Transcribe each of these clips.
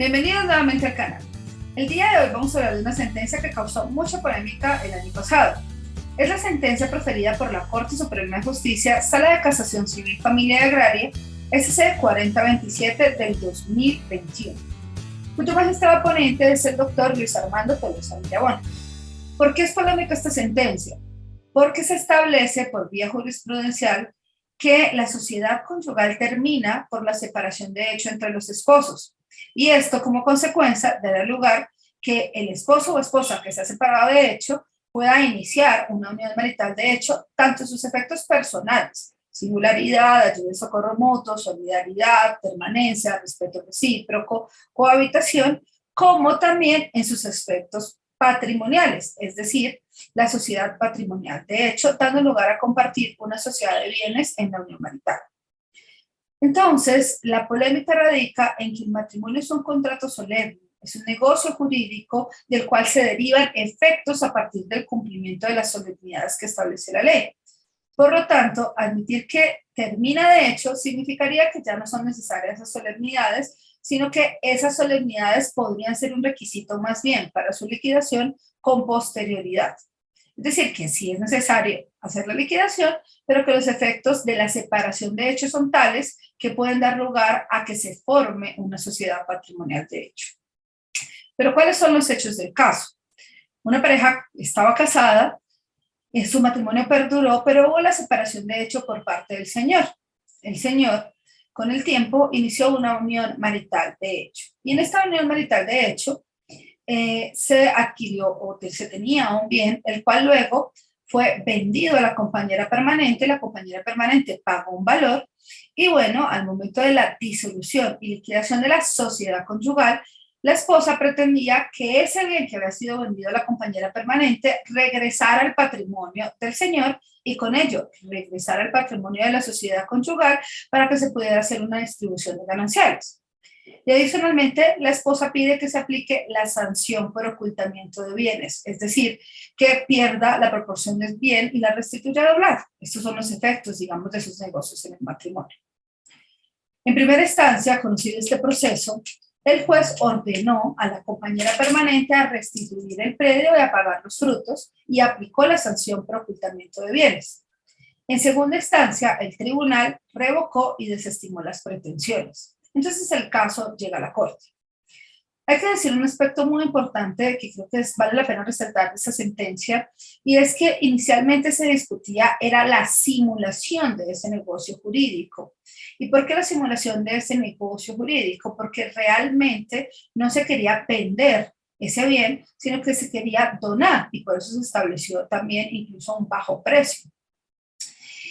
Bienvenidos nuevamente al canal. El día de hoy vamos a hablar de una sentencia que causó mucha polémica el año pasado. Es la sentencia proferida por la Corte Suprema de Justicia, Sala de Casación Civil, Familia y Agraria, SC 4027 del 2021, cuyo magistrado ponente es el doctor Luis Armando Tolosa Villabona. ¿Por qué es polémica esta sentencia? Porque se establece por vía jurisprudencial que la sociedad conyugal termina por la separación de hecho entre los esposos, y esto como consecuencia dará lugar que el esposo o esposa que se ha separado de hecho pueda iniciar una unión marital de hecho, tanto en sus efectos personales, singularidad, ayuda y socorro mutuo, solidaridad, permanencia, respeto recíproco, cohabitación, como también en sus aspectos patrimoniales, es decir, la sociedad patrimonial de hecho, dando lugar a compartir una sociedad de bienes en la unión marital. Entonces, la polémica radica en que el matrimonio es un contrato solemne, es un negocio jurídico del cual se derivan efectos a partir del cumplimiento de las solemnidades que establece la ley. Por lo tanto, admitir que termina de hecho significaría que ya no son necesarias esas solemnidades, sino que esas solemnidades podrían ser un requisito más bien para su liquidación con posterioridad. Es decir, que sí es necesario hacer la liquidación, pero que los efectos de la separación de hechos son tales que pueden dar lugar a que se forme una sociedad patrimonial de hecho. Pero ¿cuáles son los hechos del caso? Una pareja estaba casada, su matrimonio perduró, pero hubo la separación de hecho por parte del señor. El señor, con el tiempo, inició una unión marital de hecho. Y en esta unión marital de hecho, se adquirió o se tenía un bien, el cual luego fue vendido a la compañera permanente pagó un valor y bueno, al momento de la disolución y liquidación de la sociedad conyugal, la esposa pretendía que ese bien que había sido vendido a la compañera permanente regresara al patrimonio del señor y con ello regresara al patrimonio de la sociedad conyugal para que se pudiera hacer una distribución de gananciales. Y adicionalmente, la esposa pide que se aplique la sanción por ocultamiento de bienes, es decir, que pierda la proporción del bien y la restituya doblar. Estos son los efectos, digamos, de esos negocios en el matrimonio. En primera instancia, conocido este proceso, el juez ordenó a la compañera permanente a restituir el predio y a pagar los frutos y aplicó la sanción por ocultamiento de bienes. En segunda instancia, el tribunal revocó y desestimó las pretensiones. Entonces el caso llega a la Corte. Hay que decir un aspecto muy importante que creo que vale la pena resaltar de esta sentencia, y es que inicialmente se discutía era la simulación de ese negocio jurídico. ¿Y por qué la simulación de ese negocio jurídico? Porque realmente no se quería vender ese bien, sino que se quería donar, y por eso se estableció también incluso un bajo precio.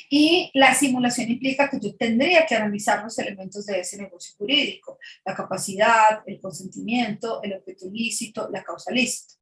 Y la simulación implica que yo tendría que analizar los elementos de ese negocio jurídico, la capacidad, el consentimiento, el objeto ilícito, la causa lícita.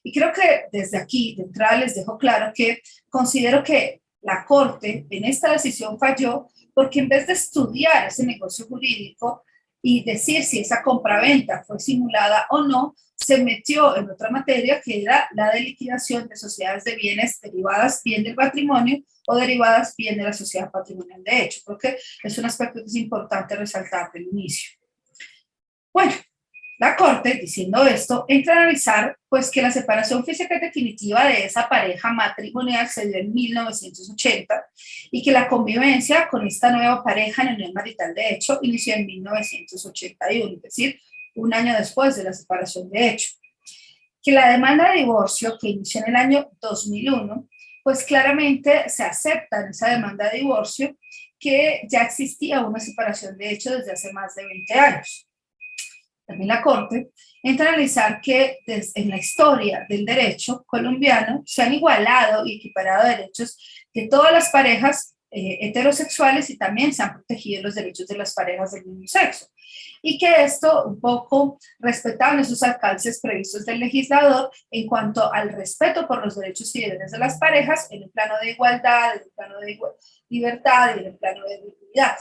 Y creo que desde aquí, de entrada, les dejo claro que considero que la Corte en esta decisión falló porque en vez de estudiar ese negocio jurídico y decir si esa compraventa fue simulada o no, se metió en otra materia que era la de liquidación de sociedades de bienes derivadas bien del patrimonio o derivadas bien de la sociedad patrimonial de hecho. Creo que es un aspecto que es importante resaltar del inicio. Bueno, la Corte, diciendo esto, entra a analizar pues, que la separación física y definitiva de esa pareja matrimonial se dio en 1980 y que la convivencia con esta nueva pareja en unión marital de hecho inició en 1981, es decir, un año después de la separación de hecho. Que la demanda de divorcio que inició en el año 2001, pues claramente se acepta en esa demanda de divorcio que ya existía una separación de hecho desde hace más de 20 años. También la Corte entra a analizar que en la historia del derecho colombiano se han igualado y equiparado derechos de todas las parejas heterosexuales y también se han protegido los derechos de las parejas del mismo sexo. Y que esto un poco respetaban esos alcances previstos del legislador en cuanto al respeto por los derechos y deberes de las parejas en el plano de igualdad, en el plano de libertad y en el plano de dignidad.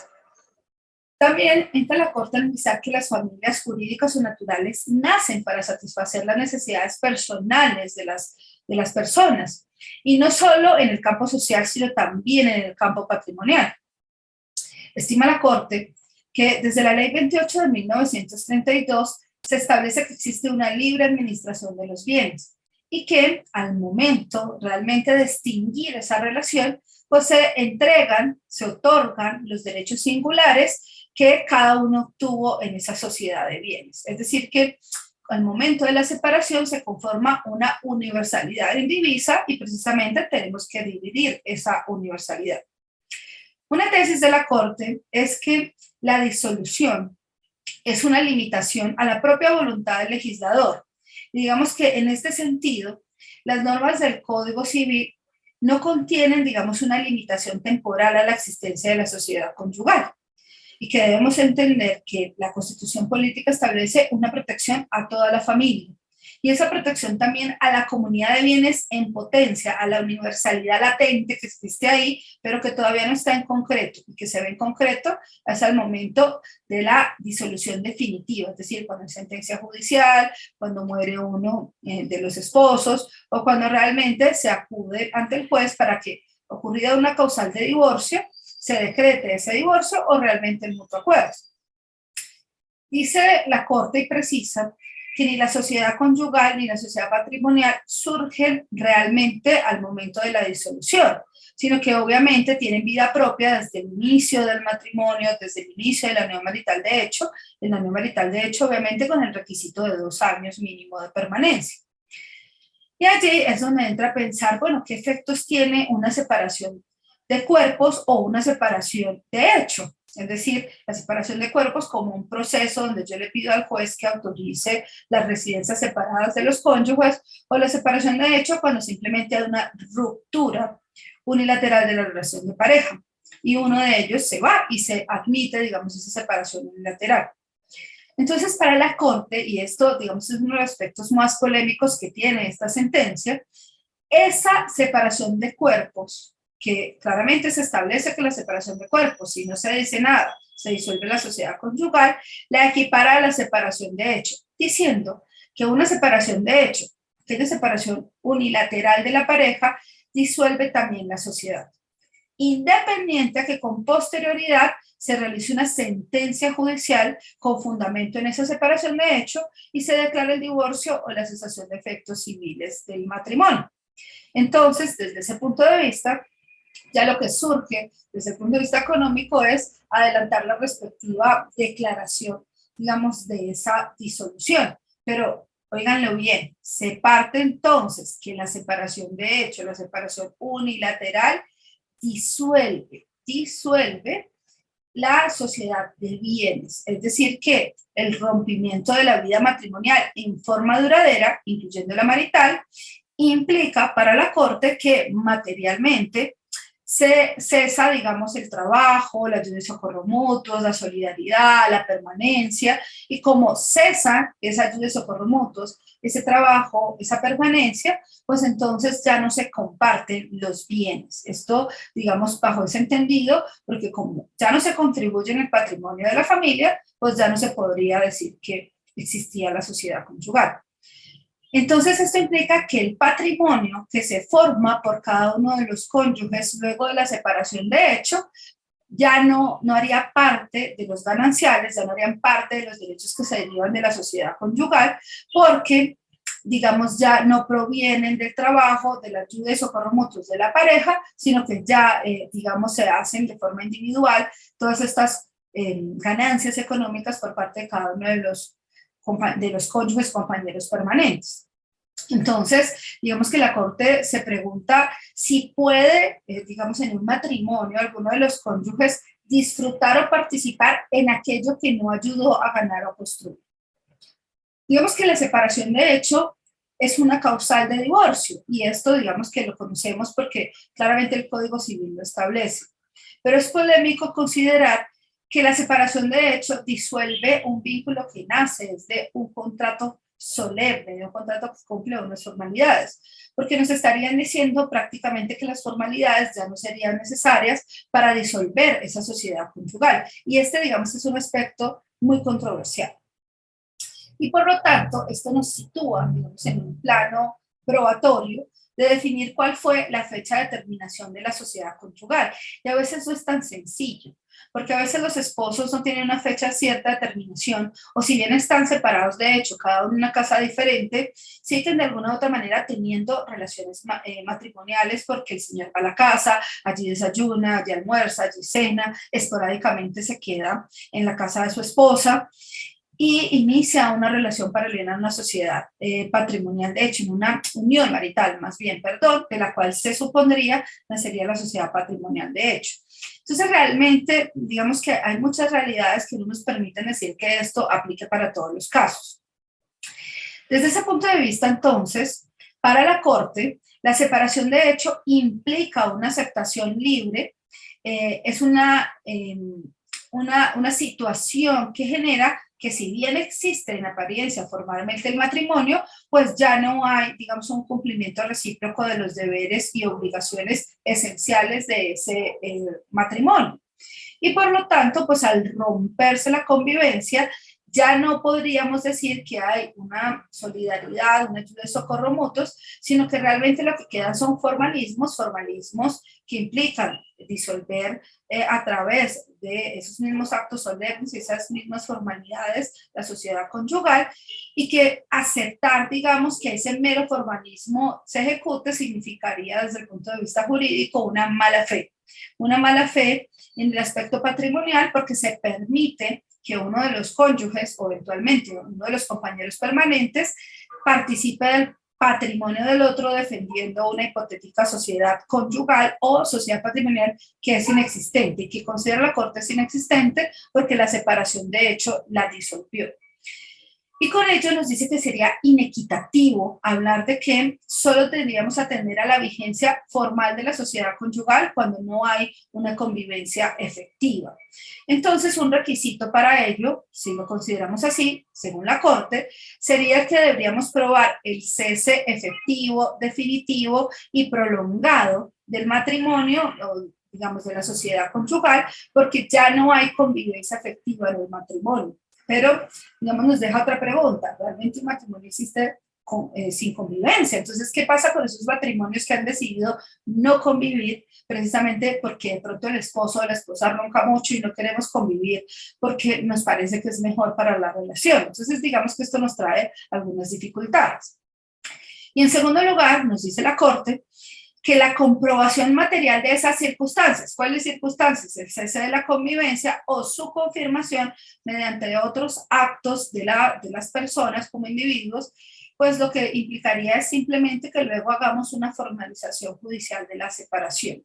También entra la Corte a analizar que las familias jurídicas o naturales nacen para satisfacer las necesidades personales de las personas, y no solo en el campo social, sino también en el campo patrimonial. Estima la Corte que desde la Ley 28 de 1932 se establece que existe una libre administración de los bienes y que al momento realmente de extinguir esa relación, pues se entregan, se otorgan los derechos singulares que cada uno tuvo en esa sociedad de bienes. Es decir, que al momento de la separación se conforma una universalidad indivisa y precisamente tenemos que dividir esa universalidad. Una tesis de la Corte es que la disolución es una limitación a la propia voluntad del legislador. Y digamos que en este sentido, las normas del Código Civil no contienen, digamos, una limitación temporal a la existencia de la sociedad conyugal y que debemos entender que la Constitución Política establece una protección a toda la familia y esa protección también a la comunidad de bienes en potencia, a la universalidad latente que existe ahí, pero que todavía no está en concreto y que se ve en concreto hasta el momento de la disolución definitiva, es decir, cuando hay sentencia judicial, cuando muere uno de los esposos o cuando realmente se acude ante el juez para que, ocurrida una causal de divorcio, se decrete ese divorcio o realmente el mutuo acuerdo. Dice la Corte y precisa que ni la sociedad conyugal ni la sociedad patrimonial surgen realmente al momento de la disolución, sino que obviamente tienen vida propia desde el inicio del matrimonio, desde el inicio de la unión marital de hecho, en la unión marital de hecho obviamente con el requisito de 2 años mínimo de permanencia. Y allí es donde entra a pensar, bueno, ¿qué efectos tiene una separación de cuerpos o una separación de hecho? Es decir, la separación de cuerpos como un proceso donde yo le pido al juez que autorice las residencias separadas de los cónyuges, o la separación de hecho cuando simplemente hay una ruptura unilateral de la relación de pareja y uno de ellos se va y se admite, digamos, esa separación unilateral. Entonces, para la Corte, y esto, digamos, es uno de los aspectos más polémicos que tiene esta sentencia, esa separación de cuerpos, que claramente se establece que la separación de cuerpos, si no se dice nada, se disuelve la sociedad conyugal, la equipara a la separación de hecho, diciendo que una separación de hecho, que es la separación unilateral de la pareja, disuelve también la sociedad, independiente a que con posterioridad se realice una sentencia judicial con fundamento en esa separación de hecho y se declare el divorcio o la cesación de efectos civiles del matrimonio. Entonces, desde ese punto de vista, ya lo que surge desde el punto de vista económico es adelantar la respectiva declaración, digamos, de esa disolución. Pero, óiganlo bien, se parte entonces que la separación de hecho, la separación unilateral, disuelve la sociedad de bienes. Es decir, que el rompimiento de la vida matrimonial en forma duradera, incluyendo la marital, implica para la Corte que materialmente se cesa, digamos, el trabajo, la ayuda de socorro mutuos, la solidaridad, la permanencia, y como cesa esa ayuda de socorro mutuos, ese trabajo, esa permanencia, pues entonces ya no se comparten los bienes. Esto, digamos, bajo ese entendido, porque como ya no se contribuye en el patrimonio de la familia, pues ya no se podría decir que existía la sociedad conyugal. Entonces, esto implica que el patrimonio que se forma por cada uno de los cónyuges luego de la separación de hecho ya no haría parte de los gananciales, ya no harían parte de los derechos que se derivan de la sociedad conyugal, porque, digamos, ya no provienen del trabajo, de la ayuda y socorro mutuos de la pareja, sino que ya, digamos, se hacen de forma individual todas estas ganancias económicas por parte de cada uno de los cónyuges compañeros permanentes. Entonces, digamos que la Corte se pregunta si puede, digamos, en un matrimonio, alguno de los cónyuges disfrutar o participar en aquello que no ayudó a ganar o construir. Digamos que la separación de hecho es una causal de divorcio y esto, digamos que lo conocemos porque claramente el Código Civil lo establece. Pero es polémico considerar que la separación de hecho disuelve un vínculo que nace desde un contrato solemne, de un contrato que cumple unas formalidades, porque nos estarían diciendo prácticamente que las formalidades ya no serían necesarias para disolver esa sociedad conyugal. Y este, digamos, es un aspecto muy controversial. Y por lo tanto, esto nos sitúa, digamos, en un plano probatorio de definir cuál fue la fecha de terminación de la sociedad conyugal. Y a veces no es tan sencillo, porque a veces los esposos no tienen una fecha cierta de terminación, o si bien están separados de hecho, cada uno en una casa diferente, siguen de alguna u otra manera teniendo relaciones matrimoniales, porque el señor va a la casa, allí desayuna, allí almuerza, allí cena, esporádicamente se queda en la casa de su esposa, y inicia una relación paralela en una sociedad patrimonial, de hecho, en una unión marital, más bien, perdón, de la cual se supondría nacería la sociedad patrimonial de hecho. Entonces, realmente, digamos que hay muchas realidades que no nos permiten decir que esto aplique para todos los casos. Desde ese punto de vista, entonces, para la Corte, la separación de hecho implica una aceptación libre, es una situación que genera que si bien existe en apariencia formalmente el matrimonio, pues ya no hay, digamos, un cumplimiento recíproco de los deberes y obligaciones esenciales de ese matrimonio. Y por lo tanto, pues al romperse la convivencia, ya no podríamos decir que hay una solidaridad, una ayuda de socorro mutuos, sino que realmente lo que quedan son formalismos que implican disolver a través de esos mismos actos solemnes y esas mismas formalidades la sociedad conyugal, y que aceptar, digamos, que ese mero formalismo se ejecute significaría desde el punto de vista jurídico una mala fe en el aspecto patrimonial, porque se permite que uno de los cónyuges o eventualmente uno de los compañeros permanentes participe del patrimonio del otro defendiendo una hipotética sociedad conyugal o sociedad patrimonial que es inexistente y que considera la Corte es inexistente porque la separación de hecho la disolvió. Y con ello nos dice que sería inequitativo hablar de que solo tendríamos atender a la vigencia formal de la sociedad conyugal cuando no hay una convivencia efectiva. Entonces, un requisito para ello, si lo consideramos así, según la Corte, sería que deberíamos probar el cese efectivo, definitivo y prolongado del matrimonio, o digamos de la sociedad conyugal, porque ya no hay convivencia efectiva en el matrimonio. Pero, digamos, nos deja otra pregunta. ¿Realmente un matrimonio existe sin convivencia? Entonces, ¿qué pasa con esos matrimonios que han decidido no convivir precisamente porque de pronto el esposo o la esposa ronca mucho y no queremos convivir porque nos parece que es mejor para la relación? Entonces, digamos que esto nos trae algunas dificultades. Y en segundo lugar, nos dice la Corte que la comprobación material de esas circunstancias, ¿cuáles circunstancias? El cese de la convivencia o su confirmación mediante otros actos de las personas como individuos, pues lo que implicaría es simplemente que luego hagamos una formalización judicial de la separación.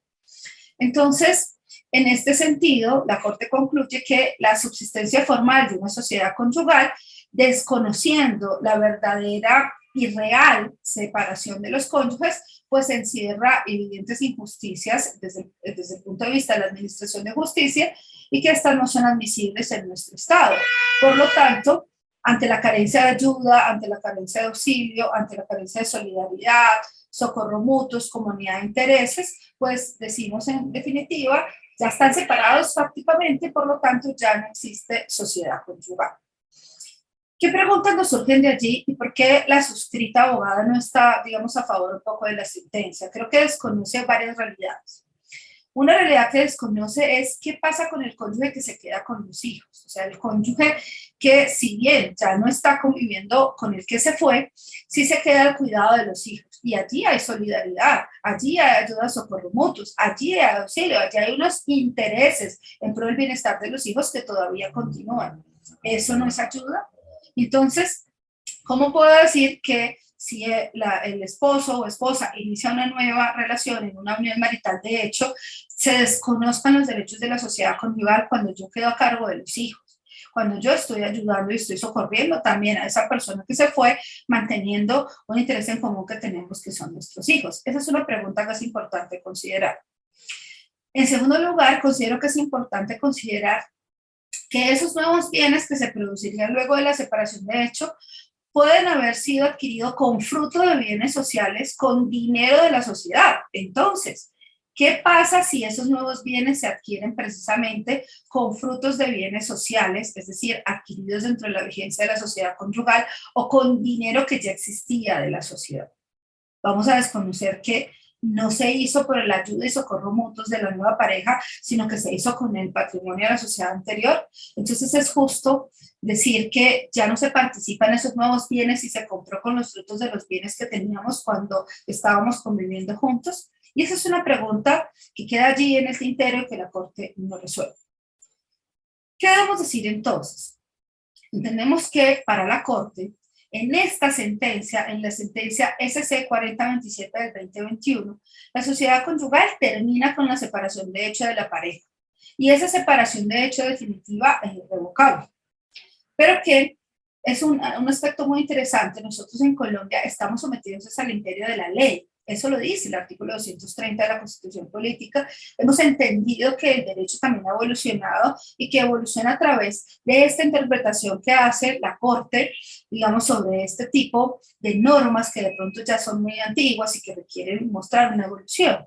Entonces, en este sentido, la Corte concluye que la subsistencia formal de una sociedad conyugal, desconociendo la verdadera y real separación de los cónyuges, pues encierra evidentes injusticias desde el punto de vista de la administración de justicia y que estas no son admisibles en nuestro Estado. Por lo tanto, ante la carencia de ayuda, ante la carencia de auxilio, ante la carencia de solidaridad, socorro mutuos, comunidad de intereses, pues decimos en definitiva, ya están separados prácticamente, por lo tanto ya no existe sociedad conyugal. ¿Qué preguntas nos surgen de allí y por qué la suscrita abogada no está, digamos, a favor un poco de la sentencia? Creo que desconoce varias realidades. Una realidad que desconoce es qué pasa con el cónyuge que se queda con los hijos. O sea, el cónyuge que si bien ya no está conviviendo con el que se fue, sí se queda al cuidado de los hijos. Y allí hay solidaridad, allí hay ayuda, socorro mutuos, allí hay auxilio, allí hay unos intereses en pro del bienestar de los hijos que todavía continúan. ¿Eso no es ayuda? Entonces, ¿cómo puedo decir que si el esposo o esposa inicia una nueva relación en una unión marital de hecho, se desconozcan los derechos de la sociedad conyugal cuando yo quedo a cargo de los hijos? Cuando yo estoy ayudando y estoy socorriendo también a esa persona que se fue, manteniendo un interés en común que tenemos, que son nuestros hijos. Esa es una pregunta que es importante considerar. En segundo lugar, considero que es importante considerar que esos nuevos bienes que se producirían luego de la separación de hecho pueden haber sido adquiridos con fruto de bienes sociales, con dinero de la sociedad. Entonces, ¿qué pasa si esos nuevos bienes se adquieren precisamente con frutos de bienes sociales, es decir, adquiridos dentro de la vigencia de la sociedad conyugal o con dinero que ya existía de la sociedad? Vamos a desconocer que no se hizo por la ayuda y socorro mutuos de la nueva pareja, sino que se hizo con el patrimonio de la sociedad anterior. Entonces es justo decir que ya no se participa en esos nuevos bienes y se compró con los frutos de los bienes que teníamos cuando estábamos conviviendo juntos. Y esa es una pregunta que queda allí en el tintero y que la Corte no resuelve. ¿Qué debemos decir entonces? Entendemos que para la Corte, en esta sentencia, en la sentencia SC 4027 del 2021, la sociedad conyugal termina con la separación de hecho de la pareja. Y esa separación de hecho definitiva es irrevocable. Pero que es un aspecto muy interesante. Nosotros en Colombia estamos sometidos al imperio de la ley. Eso lo dice el artículo 230 de la Constitución Política. Hemos entendido que el derecho también ha evolucionado y que evoluciona a través de esta interpretación que hace la Corte, digamos, sobre este tipo de normas que de pronto ya son muy antiguas y que requieren mostrar una evolución.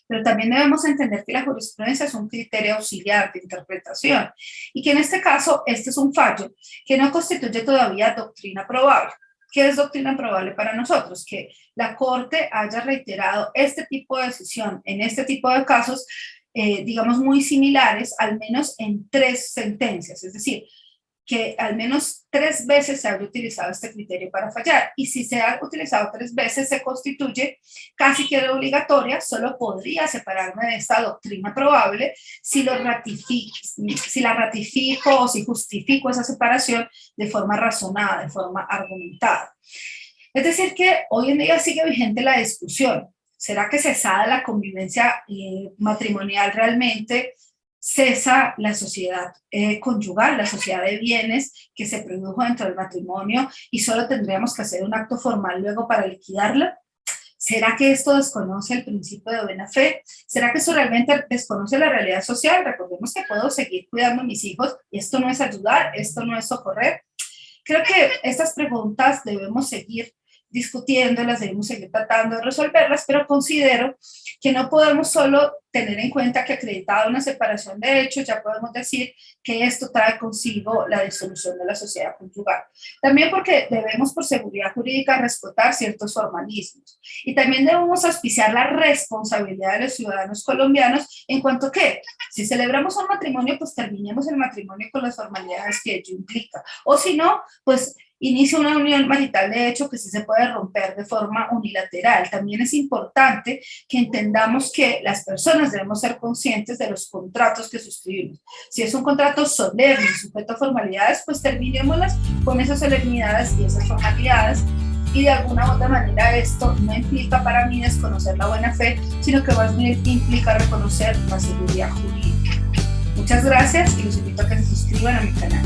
Pero también debemos entender que la jurisprudencia es un criterio auxiliar de interpretación y que en este caso este es un fallo que no constituye todavía doctrina probable. ¿Qué es doctrina probable para nosotros? Que la Corte haya reiterado este tipo de decisión en este tipo de casos, digamos, muy similares, al menos en 3 sentencias, es decir, que al menos 3 veces se haya utilizado este criterio para fallar. Y si se ha utilizado 3 veces, se constituye casi que obligatoria. Solo podría separarme de esta doctrina probable si la ratifico o si justifico esa separación de forma razonada, de forma argumentada. Es decir, que hoy en día sigue vigente la discusión. ¿Será que cesada la convivencia matrimonial realmente cesa la sociedad conyugal, la sociedad de bienes que se produjo dentro del matrimonio y solo tendríamos que hacer un acto formal luego para liquidarla? ¿Será que esto desconoce el principio de buena fe? ¿Será que esto realmente desconoce la realidad social? Recordemos que puedo seguir cuidando a mis hijos y esto no es ayudar, esto no es socorrer. Creo que estas preguntas debemos seguir discutiéndolas, debemos seguir tratando de resolverlas, pero considero que no podemos solo tener en cuenta que acreditada una separación de hechos, ya podemos decir que esto trae consigo la disolución de la sociedad conyugal. También porque debemos, por seguridad jurídica, respetar ciertos formalismos. Y también debemos auspiciar la responsabilidad de los ciudadanos colombianos en cuanto que, si celebramos un matrimonio, pues terminemos el matrimonio con las formalidades que ello implica. O si no, pues inicia una unión marital de hecho que sí se puede romper de forma unilateral. También es importante que entendamos que las personas debemos ser conscientes de los contratos que suscribimos. Si es un contrato solemne, sujeto a formalidades, pues terminémoslas con esas solemnidades y esas formalidades. Y de alguna u otra manera esto no implica para mí desconocer la buena fe, sino que más bien implica reconocer la seguridad jurídica. Muchas gracias y los invito a que se suscriban a mi canal.